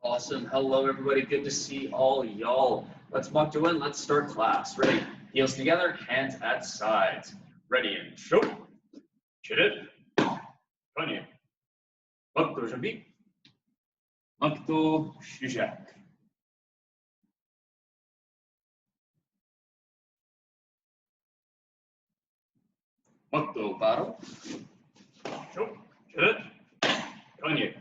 Awesome. Hello, everybody. Good to see all y'all. Let's walk to in. Let's start class. Ready? Heels together, hands at sides. Ready and show. Chirip. Kanye. Makto Jambi. Makto Shujak. Makto Baro. Show. Chirip. Kanye.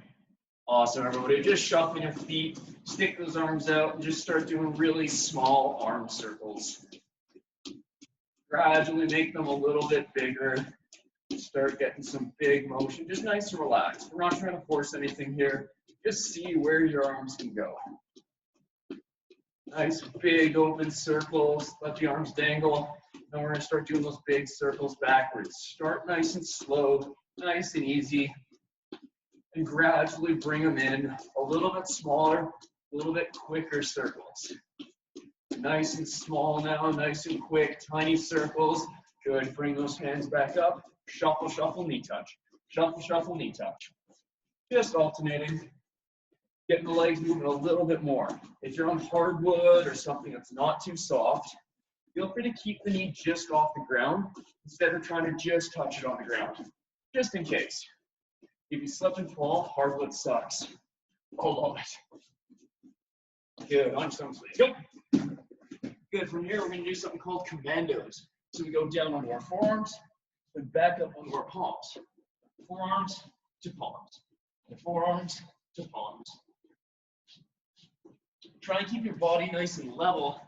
Awesome, everybody. Just shuffle your feet, stick those arms out, and just start doing really small arm circles. Gradually make them a little bit bigger. Start getting some big motion. Just nice and relaxed. We're not trying to force anything here. Just see where your arms can go. Nice big open circles. Let the arms dangle. Then we're going to start doing those big circles backwards. Start nice and slow, nice and easy. And gradually bring them in a little bit smaller, a little bit quicker circles. Nice and small now, nice and quick, tiny circles. Good, bring those hands back up. Shuffle, shuffle, knee touch. Shuffle, shuffle, knee touch. Just alternating, getting the legs moving a little bit more. If you're on hardwood or something that's not too soft, feel free to keep the knee just off the ground instead of trying to just touch it on the ground, just in case. If you slip and fall, hardwood sucks. All of it. Good, on some sleeves. Yep. Good, from here we're going to do something called commandos. So we go down on our forearms, then back up onto our palms. Forearms to palms. Forearms to palms. Try and keep your body nice and level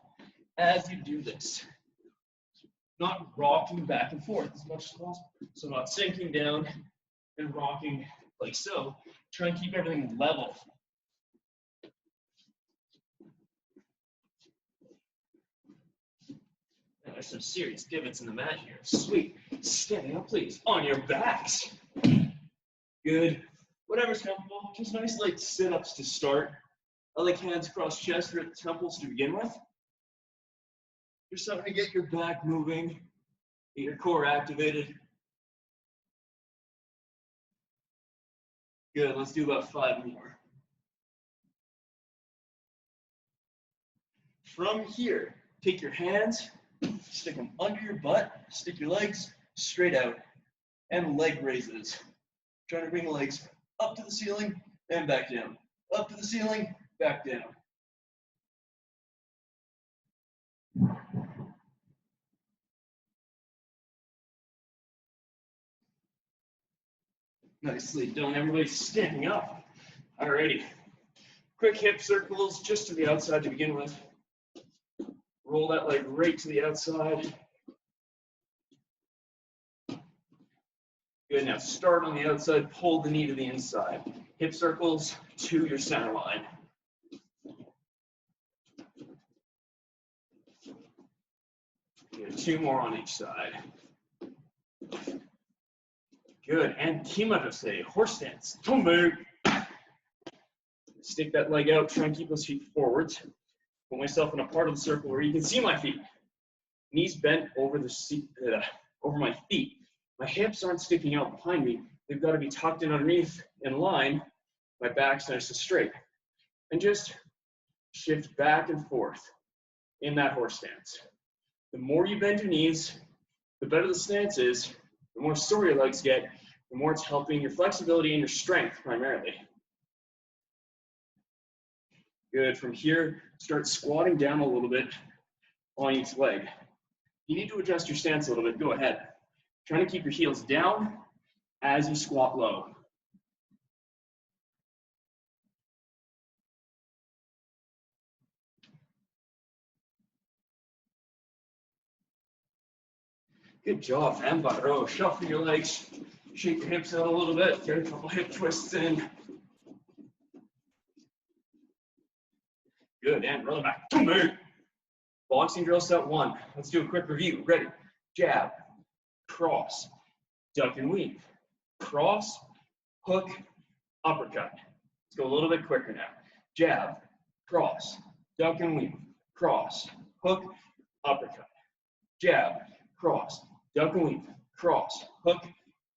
as you do this. Not rocking back and forth as much as possible. So not sinking down and rocking like so. Try and keep everything level. And there's some serious divots in the mat here. Sweet. Standing up, please. On your backs. Good. Whatever's comfortable. Just nice light sit-ups to start. I like hands across chest or at the temples to begin with. Just something to get your back moving, get your core activated. Good, let's do about 5 more. From here, take your hands, stick them under your butt, stick your legs straight out, and leg raises. Trying to bring the legs up to the ceiling and back down. Up to the ceiling, back down. Nicely done, everybody standing up. Alrighty. Quick hip circles just to the outside to begin with. Roll that leg right to the outside. Good, now start on the outside, pull the knee to the inside. Hip circles to your center line. Good, 2 more on each side. Good, and kimadose, horse stance, tombe. Stick that leg out, try and keep those feet forwards. Put myself in a part of the circle where you can see my feet. Knees bent over the seat, over my feet. My hips aren't sticking out behind me. They've got to be tucked in underneath, in line. My back's nice and straight. And just shift back and forth in that horse stance. The more you bend your knees, the better the stance is, the more sore your legs get, the more it's helping your flexibility and your strength primarily. Good, from here, start squatting down a little bit on each leg. You need to adjust your stance a little bit, go ahead. Trying to keep your heels down as you squat low. Good job, fam. Baro. Shuffle your legs, shake your hips out a little bit, get a couple hip twists in. Good, and roll it back. Boxing drill set 1. Let's do a quick review. Ready? Jab, cross, duck and weave, cross, hook, uppercut. Let's go a little bit quicker now. Jab, cross, duck and weave, cross, hook, uppercut. Jab, cross, duck and weave, cross, hook,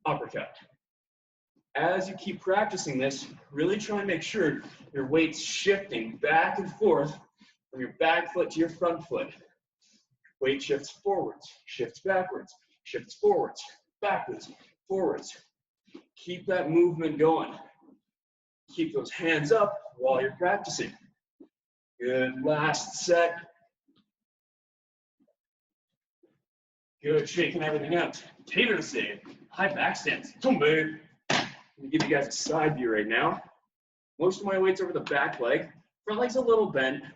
uppercut. As you keep practicing this, really try and make sure your weight's shifting back and forth from your back foot to your front foot. Weight shifts forwards, shifts backwards, shifts forwards, backwards, forwards. Keep that movement going. Keep those hands up while you're practicing. Good, last set. Good, shaking everything out. Tater to save. High back stance. Tumbe. Let me give you guys a side view right now. Most of my weight's over the back leg. Front leg's a little bent. I'm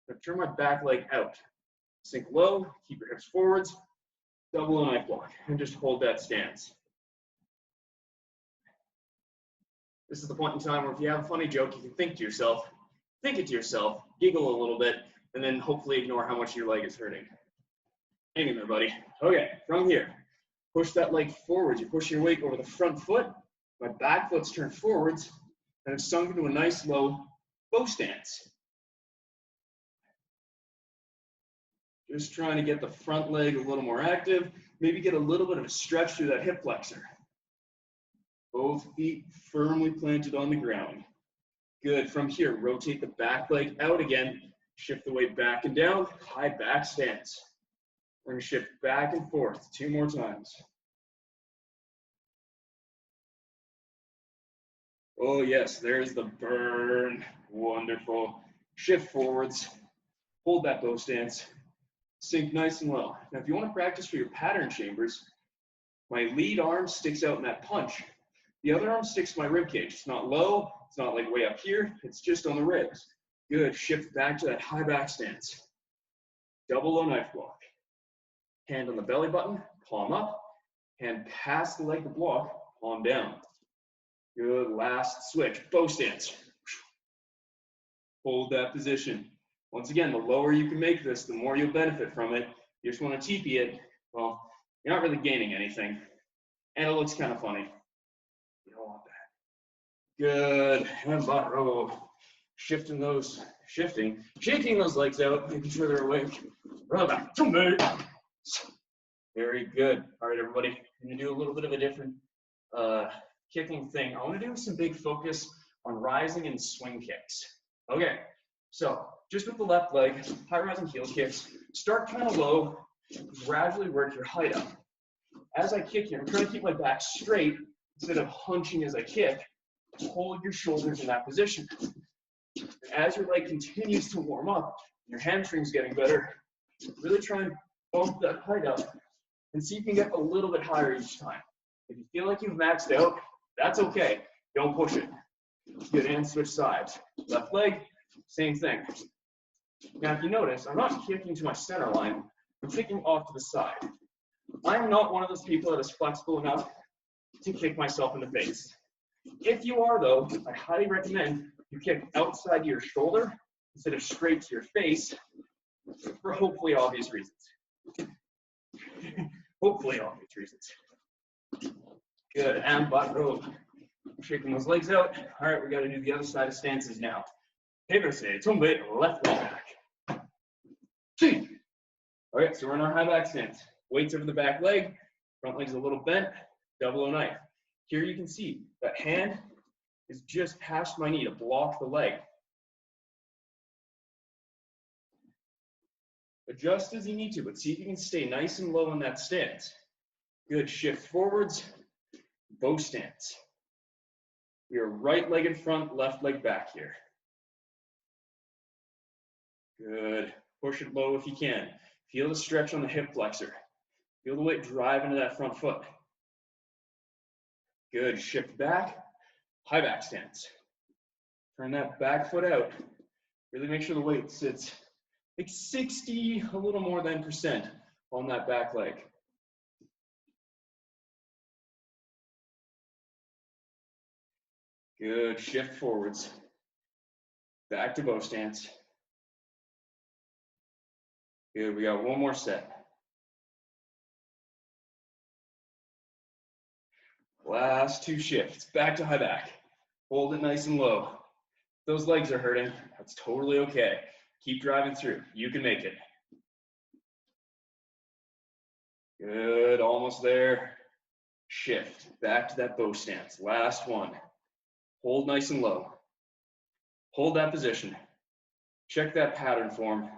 gonna turn my back leg out. Sink low, keep your hips forwards, double a knife block, and just hold that stance. This is the point in time where if you have a funny joke, you can think it to yourself, giggle a little bit, and then hopefully ignore how much your leg is hurting. Hang in there, buddy. Okay, from here, push that leg forwards. You push your weight over the front foot. My back foot's turned forwards, and it's sunk into a nice low bow stance. Just trying to get the front leg a little more active. Maybe get a little bit of a stretch through that hip flexor. Both feet firmly planted on the ground. Good. From here, rotate the back leg out again. Shift the weight back and down. High back stance. We're going to shift back and forth 2 more times. Oh, yes, there's the burn. Wonderful. Shift forwards. Hold that bow stance. Sink nice and low. Now, if you want to practice for your pattern chambers, my lead arm sticks out in that punch. The other arm sticks to my rib cage. It's not low. It's not like way up here. It's just on the ribs. Good. Shift back to that high back stance. Double low knife block. Hand on the belly button, palm up. Hand past the leg to block, palm down. Good. Last switch. Bow stance. Hold that position. Once again, the lower you can make this, the more you'll benefit from it. You just want to TP it, well, you're not really gaining anything. And it looks kind of funny. You don't want that. Good. And row. Shaking those legs out, making sure they're awake. Roll back. Very good. All right, everybody. I'm going to do a little bit of a different kicking thing. I want to do some big focus on rising and swing kicks. Okay. So just with the left leg, high rising heel kicks, start kind of low, gradually work your height up. As I kick here, I'm trying to keep my back straight instead of hunching as I kick. Hold your shoulders in that position. And as your leg continues to warm up, your hamstring's getting better, really try and bump that height up and see if you can get a little bit higher each time. If you feel like you've maxed out, that's okay. Don't push it. Good, and switch sides. Left leg, same thing. Now, if you notice, I'm not kicking to my center line. I'm kicking off to the side. I'm not one of those people that is flexible enough to kick myself in the face. If you are, though, I highly recommend you kick outside your shoulder instead of straight to your face for hopefully obvious reasons. Hopefully obvious reasons. Good, and butt row. Shaking those legs out. All right, we got to do the other side of stances now. Heberse, tumbe, left leg back. Okay, so we're in our high back stance. Weights over the back leg, front leg's a little bent, double O knife. Here you can see that hand is just past my knee to block the leg. Adjust as you need to, but see if you can stay nice and low in that stance. Good, shift forwards, bow stance. We are right leg in front, left leg back here. Good, push it low if you can. Feel the stretch on the hip flexor. Feel the weight drive into that front foot. Good, shift back, high back stance. Turn that back foot out. Really make sure the weight sits like 60, a little more than % on that back leg. Good, shift forwards. Back to bow stance. Good, we got one more set. Last 2 shifts, back to high back. Hold it nice and low. If those legs are hurting, that's totally okay. Keep driving through, you can make it. Good, almost there. shift, back to that bow stance. Last one. Hold nice and low. Hold that position. Check that pattern form.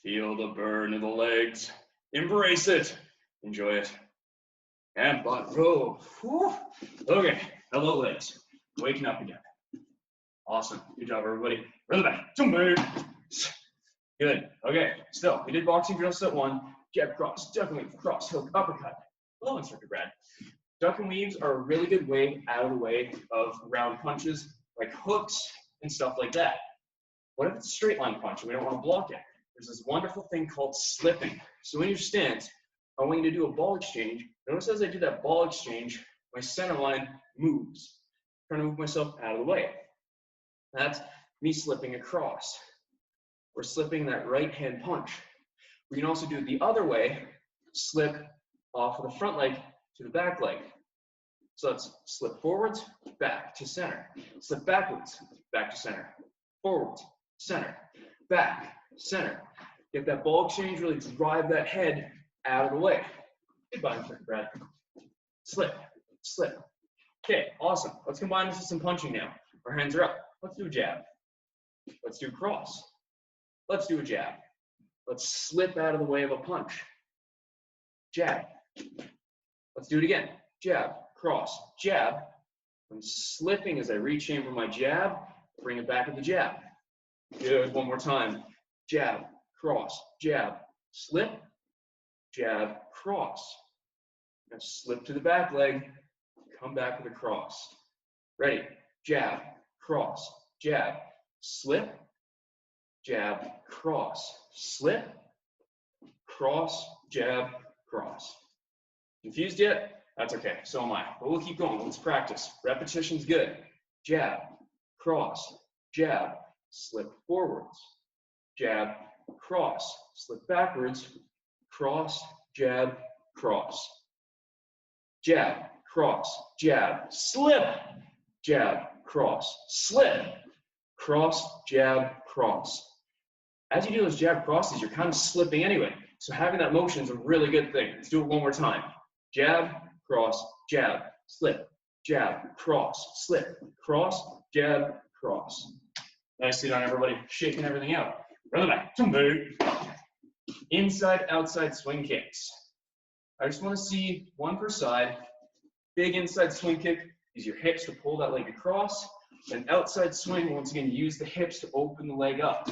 Feel the burn in the legs. Embrace it. Enjoy it. And butt roll. Whew. Okay, hello legs. Waking up again. Awesome. Good job, everybody. Run the back. Good. Okay, still, we did boxing drills at 1. Jab, cross, duck and weave, cross, hook, uppercut. Hello, Instructor Brad. Duck and weaves are a really good way out of the way of round punches, like hooks and stuff like that. What if it's a straight line punch and we don't want to block it? There's this wonderful thing called slipping. So in your stance, I want you to do a ball exchange. Notice as I do that ball exchange, my center line moves. I'm trying to move myself out of the way. That's me slipping across. Or slipping that right hand punch. We can also do it the other way, slip off of the front leg to the back leg. So let's slip forwards, back to center. Slip backwards, back to center. Forwards, center, back, center. Get that ball exchange, really drive that head out of the way. Goodbye, Brad. Slip, slip. Okay, awesome. Let's combine this with some punching now. Our hands are up. Let's do a jab. Let's do cross. Let's do a jab. Let's slip out of the way of a punch. Jab. Let's do it again. Jab, cross, jab. I'm slipping as I rechamber my jab. Bring it back to the jab. Good. One more time. Jab, cross, jab, slip, jab, cross. Now slip to the back leg. Come back with a cross. Ready? Jab, cross, jab, slip, jab, cross, slip, cross, jab, cross. Confused yet? That's okay, so am I. But we'll keep going, let's practice. Repetition's good. Jab, cross, jab, slip forwards. Jab, cross, slip backwards, cross, jab, cross. Jab, cross, jab, slip, jab, cross, slip, cross, jab, cross. As you do those jab crosses, you're kind of slipping anyway. So having that motion is a really good thing. Let's do it one more time. Jab, cross, jab, slip, jab, cross, slip, cross, jab, cross. Nicely done, everybody. Shaking everything out. Run the back. Inside, outside swing kicks. I just want to see one per side. Big inside swing kick. Use your hips to pull that leg across. An outside swing, once again, use the hips to open the leg up.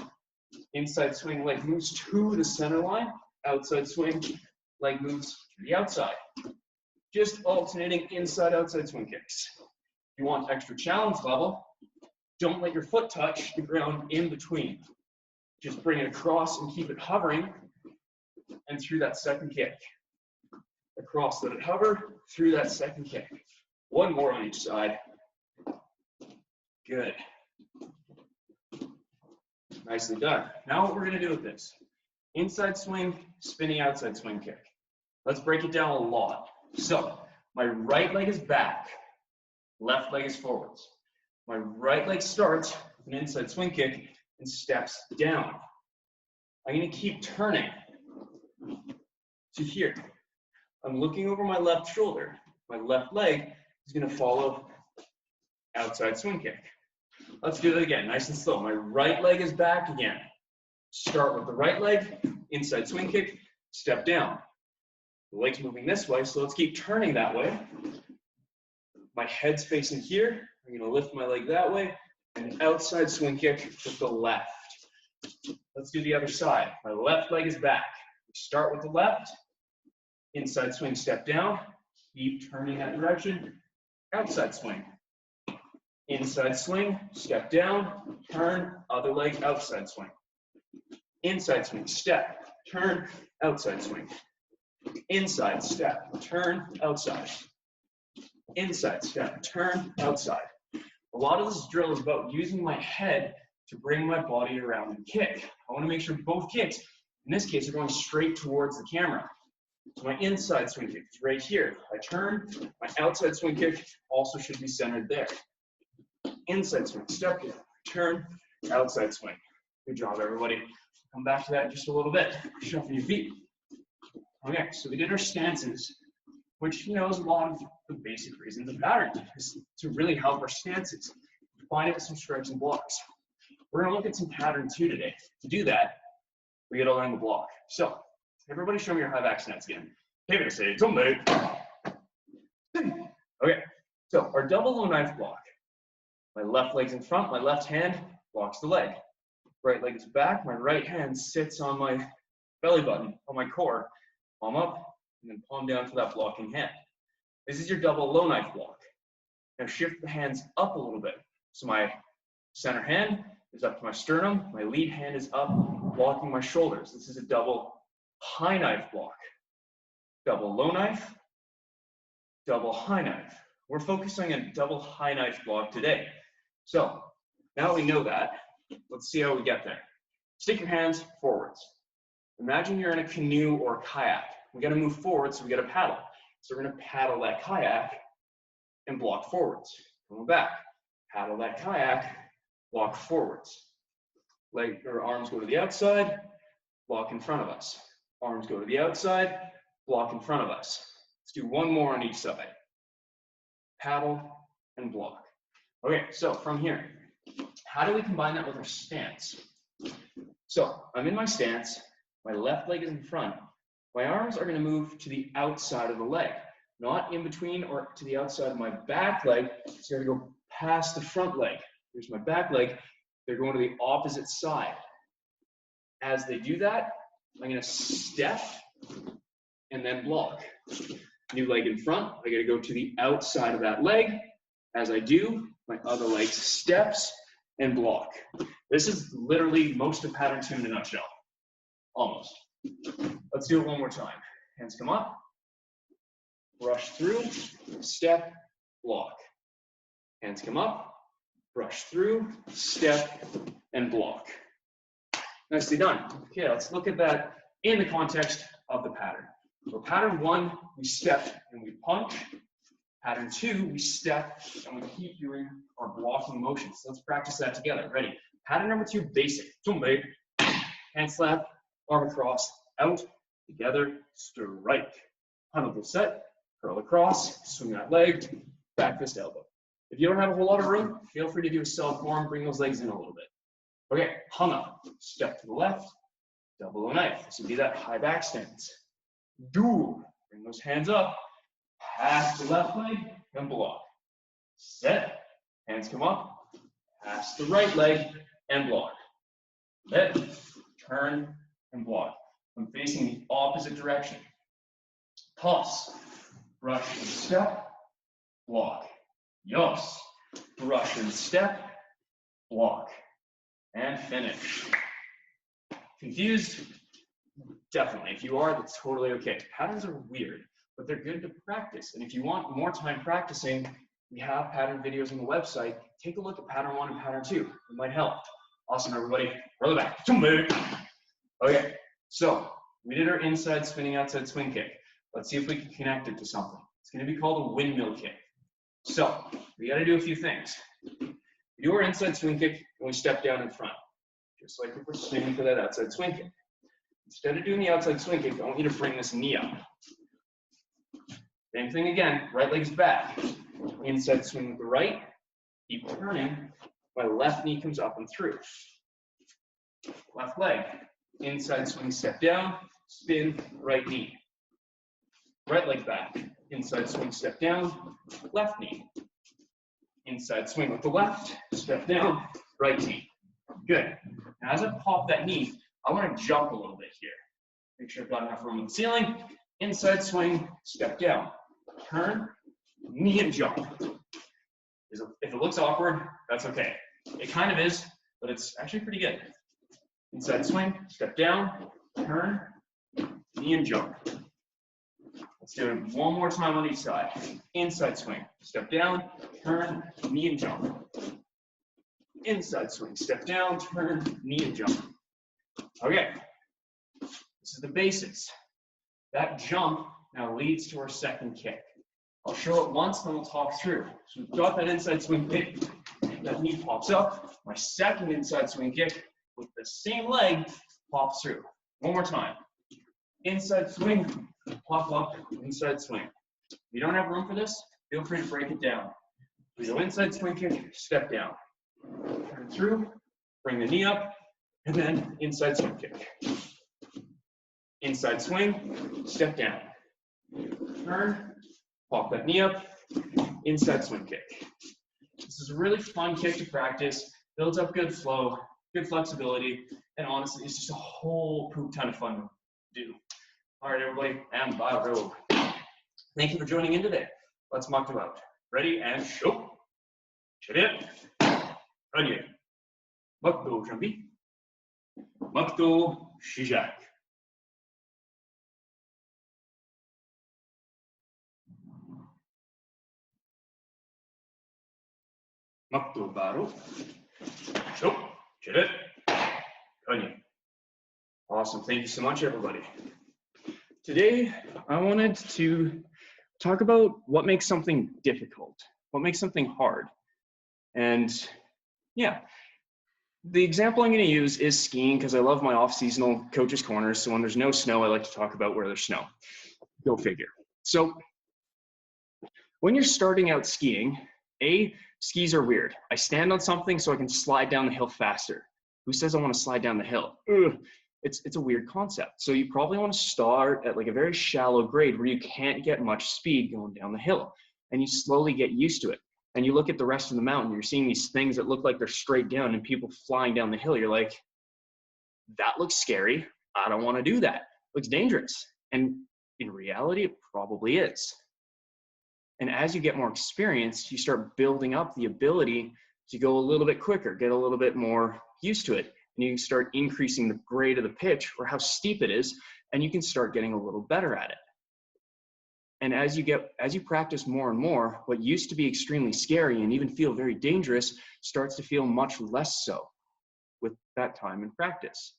Inside swing, leg moves to the center line. Outside swing, leg moves to the outside. Just alternating inside, outside swing kicks. If you want extra challenge level, don't let your foot touch the ground in between. Just bring it across and keep it hovering and through that second kick. Across, let it hover, through that second kick. One more on each side. Good. Nicely done. Now what we're going to do with this. Inside swing, spinning outside swing kick. Let's break it down a lot. So, my right leg is back. Left leg is forwards. My right leg starts with an inside swing kick and steps down. I'm going to keep turning to here. I'm looking over my left shoulder. My left leg is going to follow outside swing kick. Let's do that again, nice and slow. My right leg is back again. Start with the right leg, inside swing kick, step down. The leg's moving this way, so let's keep turning that way. My head's facing here. I'm going to lift my leg that way, and outside swing kick with the left. Let's do the other side. My left leg is back. We start with the left, inside swing, step down, keep turning that direction, outside swing. Inside swing, step down, turn, other leg, outside swing. Inside swing, step, turn, outside swing. Inside, step, turn, outside. Inside, step, turn, outside. A lot of this drill is about using my head to bring my body around and kick. I want to make sure both kicks, in this case, are going straight towards the camera. So my inside swing kick is right here. I turn, my outside swing kick also should be centered there. Inside swing, step down, turn, outside swing. Good job, everybody. Come back to that in just a little bit. Shuffle your feet. Okay, so we did our stances. which is a lot of the basic reasons of pattern is to really help our stances. Combine it with some strikes and blocks. We're going to look at some pattern 2 today. To do that, we got to learn the block. So, everybody show me your high back stance again. Okay, so our double low knife block. My left leg's in front, my left hand blocks the leg. Right leg is back, my right hand sits on my belly button, on my core, palm up, and then palm down for that blocking hand. This is your double low knife block. Now shift the hands up a little bit. So my center hand is up to my sternum, my lead hand is up, blocking my shoulders. This is a double high knife block. Double low knife, double high knife. We're focusing on double high knife block today. So now we know that. Let's see how we get there. Stick your hands forwards. Imagine you're in a canoe or a kayak. We got to move forward, so we got to paddle. So we're going to paddle that kayak and block forwards. Going back. Paddle that kayak, block forwards. Leg or arms go to the outside, block in front of us. Arms go to the outside, block in front of us. Let's do one more on each side. Paddle and block. Okay, so from here, how do we combine that with our stance? So I'm in my stance, my left leg is in front. My arms are going to move to the outside of the leg, not in between or to the outside of my back leg. So I'm going to go past the front leg. Here's my back leg. They're going to the opposite side. As they do that, I'm going to step and then block. New leg in front. I got to go to the outside of that leg. As I do, my other leg steps and block. This is literally most of pattern 2 in a nutshell. Almost. Let's do it one more time. Hands come up. Brush through. Step. Block. Hands come up, brush through, step, and block. Nicely done. Okay, let's look at that in the context of the pattern. So pattern 1, we step and we punch. Pattern 2, we step and we keep doing our blocking motions. So let's practice that together. Ready? Pattern number 2, basic. Hand slap, arm across, out, together, strike. Handle set, curl across, swing that leg, back fist elbow. If you don't have a whole lot of room, feel free to do a self-form, bring those legs in a little bit. Okay, hung up, step to the left, double low knife. This would be that high back stance. Do, bring those hands up, pass the left leg, and block. Set, hands come up, pass the right leg, and block. Let, turn, and block. I'm facing the opposite direction. Toss, brush and step, block. Yos, brush and step, block, and finish. Confused? Definitely. If you are, that's totally okay. Patterns are weird, but they're good to practice. And if you want more time practicing, we have pattern videos on the website. Take a look at pattern 1 and pattern 2. It might help. Awesome, everybody. Roll it back. Okay, so we did our inside spinning outside swing kick. Let's see if we can connect it to something. It's going to be called a windmill kick. So we got to do a few things. We do our inside swing kick and we step down in front, just like if we're swinging for that outside swing kick. Instead of doing the outside swing kick, I want you to bring this knee up. Same thing again, right leg's back. Inside swing with the right, keep turning. My left knee comes up and through. Left leg, inside swing, step down, spin, right knee. Right leg back, inside swing, step down, left knee. Inside swing with the left, step down, right knee. Good. Now as I pop that knee, I want to jump a little bit here. Make sure I've got enough room on the ceiling. Inside swing, step down. Turn, knee and jump. If it looks awkward, that's okay. It kind of is, but it's actually pretty good. Inside swing, step down, turn, knee and jump. Let's do it one more time on each side. Inside swing, step down, turn, knee and jump. Inside swing, step down, turn, knee and jump. Okay, this is the basics. That jump now leads to our second kick. I'll show it once, then we'll talk through. So we've got that inside swing kick. That knee pops up. My second inside swing kick with the same leg pops through. One more time. Inside swing, pop up, inside swing. you don't have room for this, feel free to break it down. We go inside swing kick, step down. Turn through, bring the knee up, and then inside swing kick. Inside swing, step down. Turn, pop that knee up, inside swing kick. This is a really fun kick to practice, builds up good flow, good flexibility, and honestly, it's just a whole poop ton of fun to do. All right, everybody, and bye, row. Thank you for joining in today. Let's mock them out. Ready, and show. Chirip, Ranye. Makto Jambi. Makto Shijak. Makto Baro. Show. Chirip, Ranye. Awesome. Thank you so much, everybody. Today, I wanted to talk about what makes something difficult, what makes something hard. And yeah, the example I'm going to use is skiing because I love my off-seasonal coach's corners. So when there's no snow, I like to talk about where there's snow. Go figure. So when you're starting out skiing, skis are weird. I stand on something so I can slide down the hill faster. Who says I want to slide down the hill? Ugh. It's a weird concept. So you probably want to start at like a very shallow grade where you can't get much speed going down the hill. And you slowly get used to it. And you look at the rest of the mountain, you're seeing these things that look like they're straight down and people flying down the hill. You're like, that looks scary. I don't want to do that. It looks dangerous. And in reality, it probably is. And as you get more experience, you start building up the ability to go a little bit quicker, get a little bit more used to it. And you can start increasing the grade of the pitch or how steep it is, and you can start getting a little better at it. And as you practice more and more, what used to be extremely scary and even feel very dangerous starts to feel much less so with that time and practice.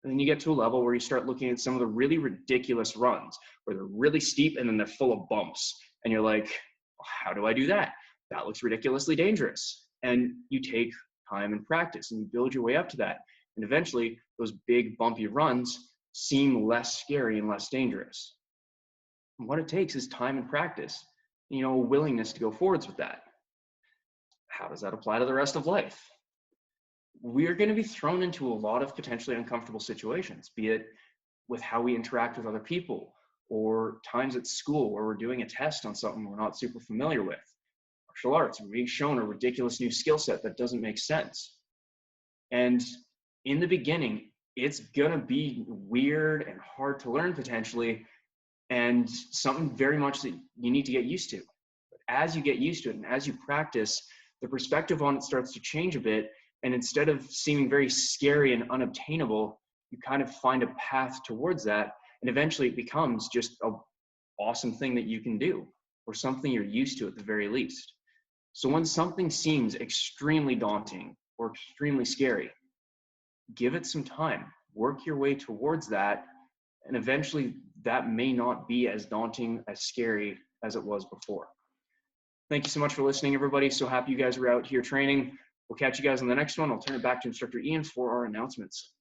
And then you get to a level where you start looking at some of the really ridiculous runs where they're really steep and then they're full of bumps. And you're like, how do I do that? That looks ridiculously dangerous. And you take time and practice and you build your way up to that. And eventually those big bumpy runs seem less scary and less dangerous. And what it takes is time and practice, a willingness to go forwards with that. How does that apply to the rest of life? We're going to be thrown into a lot of potentially uncomfortable situations, be it with how we interact with other people or times at school where we're doing a test on something we're not super familiar with. Martial arts, we're being shown a ridiculous new skill set that doesn't make sense. And in the beginning, it's going to be weird and hard to learn potentially, and something very much that you need to get used to. But as you get used to it and as you practice, the perspective on it starts to change a bit. And instead of seeming very scary and unobtainable, you kind of find a path towards that. And eventually it becomes just an awesome thing that you can do, or something you're used to at the very least. So when something seems extremely daunting or extremely scary, give it some time, work your way towards that. And eventually that may not be as daunting, as scary as it was before. Thank you so much for listening, everybody. So happy you guys were out here training. We'll catch you guys on the next one. I'll turn it back to Instructor Ian for our announcements.